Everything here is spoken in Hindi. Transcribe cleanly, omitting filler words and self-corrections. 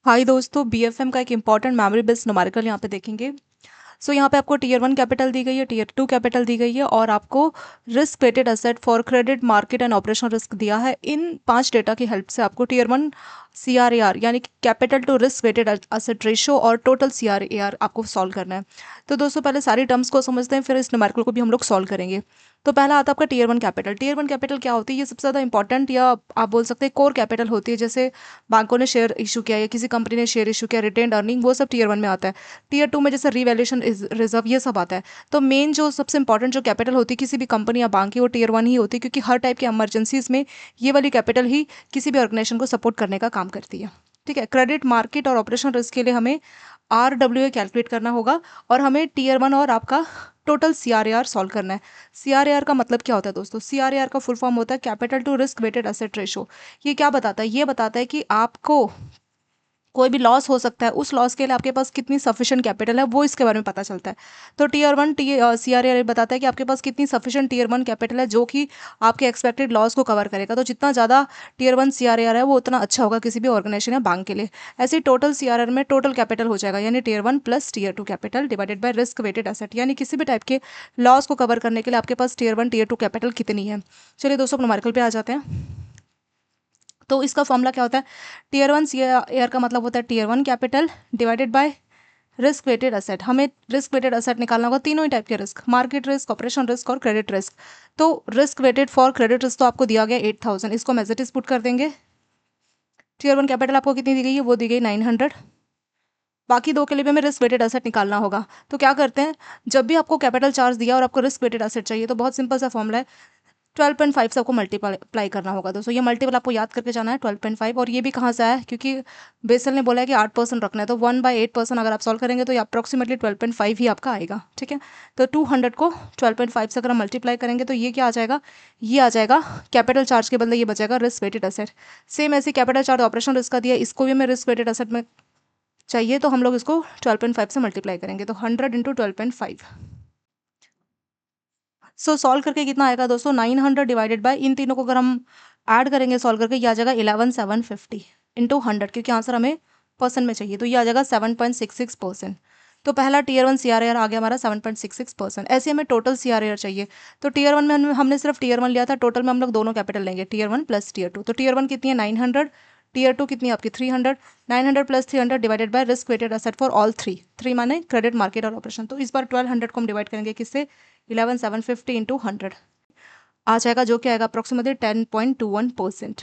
हाय दोस्तों, बीएफएम का एक इंपॉर्टेंट मेमोरी बेस्ड न्यूमेरिकल यहाँ पे देखेंगे। यहाँ पे आपको टीयर 1 कैपिटल दी गई है, टीयर 2 कैपिटल दी गई है और आपको risk weighted asset for credit market and operational risk दिया है। इन 5 डेटा की हेल्प से आपको टीयर 1 CRAR यानी कि capital to risk weighted asset ratio और टोटल CRAR आपको सॉल्व करना है। तो दोस्तों पहले सारी टर्म्स को समझते हैं, फिर इस न्यूमेरिकल को भी हम लोग सॉल्व करेंगे। तो पहला आता है आपका टीयर 1 कैपिटल। टीयर 1 कैपिटल क्या होती है? ये सबसे ज़्यादा इंपॉर्टेंट या आप बोल सकते हैं कोर कैपिटल होती है। जैसे बैंकों ने शेयर इशू किया या किसी कंपनी ने शेयर इशू किया, रिटेन्ड अर्निंग, वो सब टीयर 1 में आता है। टीयर 2 में जैसे रिवैल्यूएशन रिजर्व, ये सब आता है। तो मेन जो सबसे इंपॉर्टेंट जो कैपिटल होती है किसी भी कंपनी या बैंक की, वो टीयर 1 ही होती है, क्योंकि हर टाइप के इमरजेंसीज में ये वाली कैपिटल ही किसी भी ऑर्गेनाइजेशन को सपोर्ट करने का काम करती है। ठीक है। क्रेडिट मार्केट और ऑपरेशनल रिस्क के लिए हमें RWA कैलकुलेट करना होगा और हमें टीयर 1 और आपका टोटल CRAR सॉल्व करना है। CRAR का मतलब क्या होता है दोस्तों? CRAR का फुल फॉर्म होता है capital to risk weighted asset ratio. ये क्या बताता है? ये बताता है कि आपको कोई भी लॉस हो सकता है, उस लॉस के लिए आपके पास कितनी सफिशिएंट कैपिटल है, वो इसके बारे में पता चलता है। तो टीयर 1 CRAR बताता है कि आपके पास कितनी सफिशिएंट टीयर 1 कैपिटल है जो कि आपके एक्सपेक्टेड लॉस को कवर करेगा। तो जितना ज़्यादा टीयर 1 CRAR है वो उतना अच्छा होगा किसी भी ऑर्गेनाइजेशन या बैंक के लिए। ऐसे ही टोटल CRAR में टोटल कैपिटल हो जाएगा, यानी tier 1 plus tier 2 capital divided by risk weighted asset, यानी किसी भी टाइप के लॉस को कवर करने के लिए आपके पास टीयर 1 टीयर 2 कैपिटल कितनी है। चलिए दोस्तों न्यूमेरिकल पे आ जाते हैं। तो इसका फॉर्मूला क्या होता है? टीयर 1 CRAR का मतलब होता है tier 1 capital divided by risk weighted asset. हमें रिस्क वेटेड एसेट निकालना होगा, तीनों ही टाइप के risk, market risk, operation risk और क्रेडिट रिस्क। तो risk weighted for credit risk तो आपको दिया गया 8000, इसको हम एज इट इज पुट कर देंगे। टीयर 1 कैपिटल आपको कितनी दी गई है? वो दी गई 900। बाकी दो के लिए भी हमें रिस्क वेटेड एसेट निकालना होगा। तो क्या करते हैं, जब भी आपको कैपिटल चार्ज दिया और आपको रिस्क वेटेड एसेट चाहिए तो बहुत सिंपल सा फॉर्मूला है, 12.5 से आपको मल्टीप्लाई करना होगा। दोस्तों ये मल्टीपल आपको याद करके जाना है 12.5। और ये भी कहाँ से आया है? क्योंकि बेसल ने बोला है कि 8% रखना है, तो 1/8% अगर आप सॉल्व करेंगे तो ये अप्रॉक्सीमेटली 12.5 ही आपका आएगा। ठीक है। तो 200 को 12.5 से अगर हम मल्टीप्लाई करेंगे तो ये क्या आ जाएगा? ये आ जाएगा कैपिटल चार्ज के बदले ये बचेगा रिस्क वेटेड एसेट। सेम ऐसे कैपिटल चार्ज ऑपरेशन रिस्क का दिया, इसको भी हमें रिस्क वेटेड एसेट में चाहिए, तो हम लोग इसको 12.5 से मल्टीप्लाई करेंगे, तो 100 इंटू 12.5। सॉल्व करके कितना आएगा दोस्तों? 900 डिवाइडेड बाय, इन तीनों को अगर हम ऐड करेंगे सॉल्व करके, ये आ जाएगा 11750 इंटू 100, क्योंकि आंसर हमें परसेंट में चाहिए, तो ये आ जाएगा 7.66%। तो पहला टीयर 1 CRAR आ गया हमारा 7.66%। ऐसे हमें टोटल CRAR चाहिए। तो टीयर 1 में हमने सिर्फ टीयर 1 लिया था, टोटल में हम लोग दोनों कैपिटल लेंगे, टीयर 1 प्लस टीयर 2। तो टीयर 1 कितनी है? 900। टीयर 2 कितनी है आपकी? 300। 900 plus 300 divided by risk weighted asset for all three माने क्रेडिट मार्केट और ऑपरेशन। तो इस बार 1200 को हम डिवाइड करेंगे किससे? 11750 इंटू 100 आ जाएगा, जो कि आएगा अप्रोक्सीमेटली 10.21%।